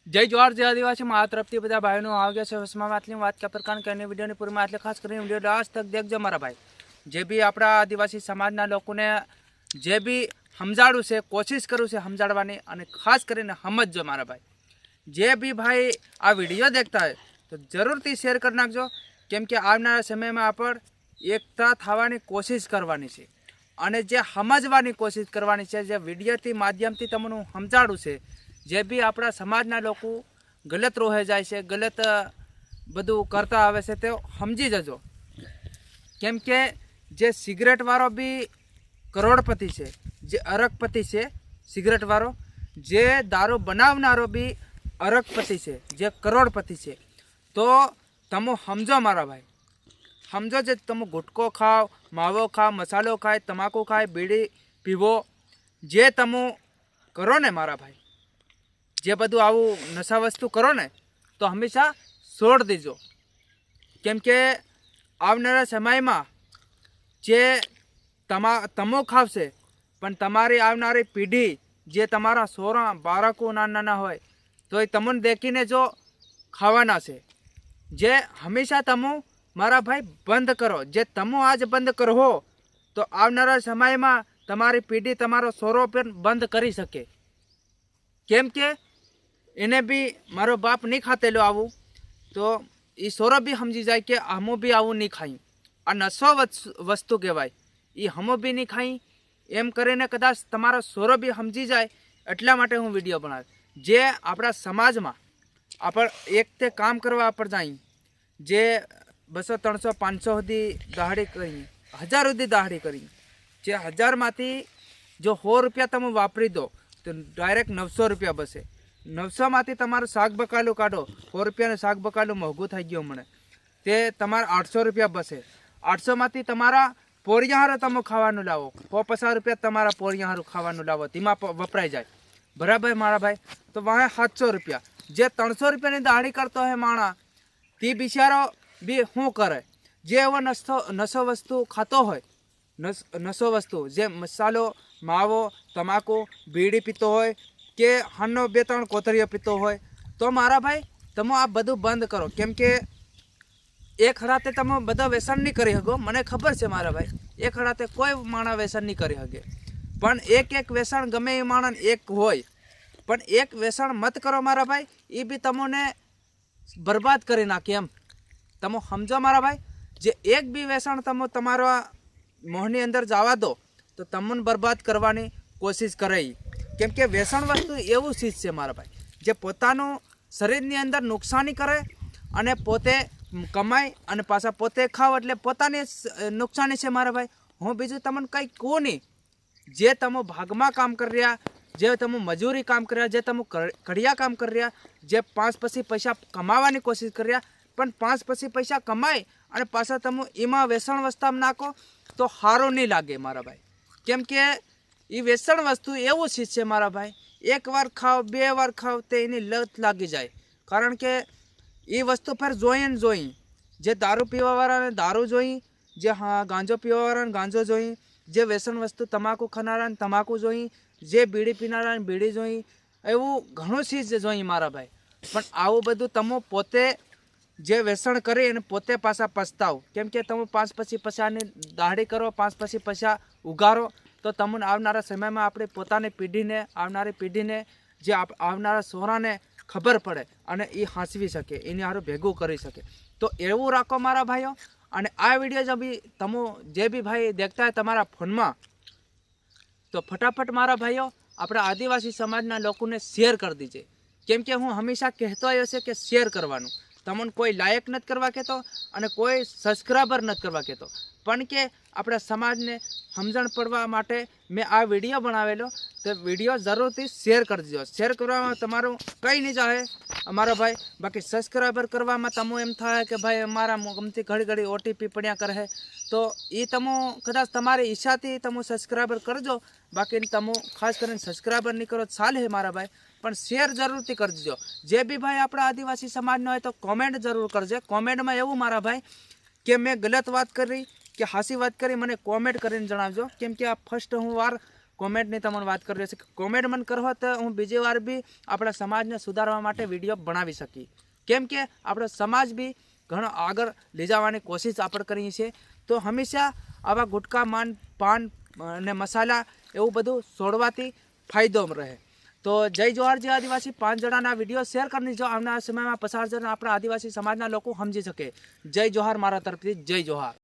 जय जोहार जय आदिवासी मारा तरफथी बधा भाईओ आ गया है वसमा आटली बात क्या प्रकार कहने वीडियो ने पूरी आटले खास कर वीडियो लास्ट तक देखजो मारा भाई। जे भी अपना आदिवासी समाजना लोकोने जे भी समझाड़ू से कोशिश करूँ से समझाड़वानी अने खास करीने समझजो मारा भाई। जे भी भाई आ वीडियो देखता है तो जरूरथी शेर कर नाखजो केम के आवनारा समय में आपण एकता थवानी कोशिश करवानी छे अने जे समझवानी कोशिश करवानी छे। जे वीडियोथी माध्यमथी तमने समझाड़ू से जे भी अपना समाजना लोको गलत रोहे जाय छे गलत बधु करता आवे छे ते समझी जजो केम के जे सिगरेट वाळो भी करोड़पति छे, जे अरबपति छे सिगरेट वाळो, जे दारू बनावनारो भी अरबपति छे, जे करोड़पति छे। तो तमो समझो मारा भाई, समझो जे तमो गुटको खाओ, मावो खाओ, मसालो खाए, तमाकू खाए, बीड़ी पीवो, जे तमो करो ने मारा भाई, जे बधु आवु नशा वस्तु करो ने तो हमेशा छोड़ दीजो केम के आवनारा समय में जे तमो खावशे पण तमारी आवनारी पीढ़ी जे तमारा सोरा बाळको नाना होय तो ए तमने देखीने जो खावाना छे। जे हमेशा तमो मारा भाई बंद करो। जे तमो आज बंद करो तो आवनारा समय में तमारी पीढ़ी तमारो सोरो पण बंद करी सके केम के એને भी मारो बाप नहीं खातेलो आवू तो ये सोरो भी समझी जाए कि हमो भी आवू नहीं खाई आ नशो वस्तु कहवाय ये हमो भी नहीं खाई एम करीने कदाच तमारो सोरो भी समझी जाए एटला माटे हूँ विडियो बनाव। जे आपणा समाज में आपण एक ते काम करवा पर जाई जे 200 300 500 सुधी दहाड़ी करी 1000 सुधी दहाड़ी करी जे 1000 मांथी जो 100 रुपया तमे वापरी दो तो डायरेक्ट 900 रुपया बसे। 900 मांथी तमारुं शाक बकालू काढो 100 रुपयानुं शाक बकालू मोंघुं थई गयुं मणे ते तमारे 800 रुपया बसे। 800 मांथी तमारा पोरिया हारू तमे खावानुं लावो 50 रुपया तमारा पोरिया हारू खावानुं लावो तेमां वपराई जाय बराबर मारा भाई। तो वहाँ 700 रुपया जे 300 रुपयानी दाड़ी करतो है माणा ते बिचारो भी शुं करे जे एवो नशो वस्तु खातो होय नशो वस्तु जे मसालो मावो तमाकू बीड़ी पीतो होय के हन्नो 2-3 कोतरियो पीतो होय तो मारा भाई तमो आ बधुं बंद करो केम के एक हड़ाते तमे बधा व्यसन नहीं करी सको। मने खबर छे मारा भाई एक हड़ाते कोई माणा व्यसन नहीं करी सके पण एक व्यसन गमे ए माणस एक होय पण एक व्यसन मत करो मारा भाई ये भी तमोने बर्बाद करी नाखे एम तमो समझो मारा भाई। जे एक भी व्यसन तमो तमारो मोहनी अंदर जावा दो तो तमने बर्बाद करवानी कोशिश करे केम के व्यसन वस्तु एवं चीज है मारा भाई जे पोतानु शरीरनी अंदर नुकसानी करे अने पोते कमाई अने पाछा पोते खाव एटले पोतानी नुकसानी है मारा भाई। हूँ बीजू तमने कई कहूँ नहीं जे तमो भागमा काम कर रहा जे तमो मजूरी काम कर रहा जे तमो कड़िया काम कर रहा जे 5 पछी पैसा कमावानी कोशिश कर रहा पण 5 पछी पैसा कमाए अने पाछा तमो एमां व्यसन वस्तामां नाखो तो सारो नहीं लागे मारा भाई केम के ये व्यसन वस्तु एवं चीज है मारा भाई एक बार खाओ 2 बार खाओ तो एनी लत लागी जाए कारण के ये वस्तु फिर जोई ने जोई जे दारू पीवावाळाने दारू जोई जे हाँ गांजो पीवावाळाने गांजो जोई जे व्यसन वस्तु तमाकू खानाराने तमाकू जोई जे बीड़ी पीनाराने बीड़ी जोई एवं घणुं चीज जोई मारा भाई। पण आवुं बधुं तमो पोते जे व्यसन करे अने पोते पाछा पछताओ केम के तमे 5 पछी पैसानी दाड़ी करो 5 पछी पैसा उगारो तो तमने आवनारा समय में आपणे पोतानी पीढ़ीने आवनारी पीढ़ीने जे आवनारा सोराने खबर पड़े अने ए हांचवी सके एनी हारू भेगुं करी सके। तो एवुं राखो मारा भाईओ अने आ विडियो जब भी तमो जे भी भाई देखता है तमारा फोन में तो फटाफट मारा भाईओ अपना आदिवासी समाजना लोकोने शेर कर दीजिए केम के हूँ हमेशा कहतो आव्यो छे कि शेर करवानुं तमने कोई लायक नत करवा कहेतो अने कोई सब्सक्राइबर नत करवा कहेतो पण के अपना समाज ने समझण पड़वा माटे मैं आ विडियो बनावेलो तो विडियो जरूरथी शेर कर दीजो। शेर करवामां तमारुं कई नहीं जाए अमारा भाई बाकी सब्सक्राइबर करवामां तमो एम थाय कि भाई अमारा गमती घड़ी घड़ी ओटीपी पड्या करे तो ये तमो कदाच तमारी ईच्छाथी तमो सब्सक्राइबर करजो बाकी तमो खास करीने सब्सक्राइबर नहीं करो चाले है मारा भाई पण शेर जरूरथी कर दीजो। जे भी भाई अपना आदिवासी समाजनो होय तो कॉमेंट जरूर करजे। कॉमेंट में एवं मारा भाई कि मैं गलत बात करी कि हासी बात करी मने कॉमेंट करीने जणावजो केम के आ फर्स्ट हूँ वार કોમેન્ટની તમને વાત કરી રહ્યો છું કે કોમેન્ટ મને કરો તો હું બીજી વાર બી આપણા સમાજને સુધારવા માટે વિડીયો બનાવી શકી, કેમ કે આપણો સમાજ બી ઘણો આગળ લઈ જવાની કોશિશ આપણે કરીએ છીએ। તો હંમેશા આવા ગુટકા પાન અને મસાલા એવું બધું છોડવાથી ફાયદો રહે। તો જય જોહાર જય આદિવાસી 5 જણાના વિડીયો શેર કરીને જો આવનારા સમયમાં પસાર જણ આપણા આદિવાસી સમાજના લોકો સમજી શકે। જય જોહાર મારા તરફથી, જય જોહાર।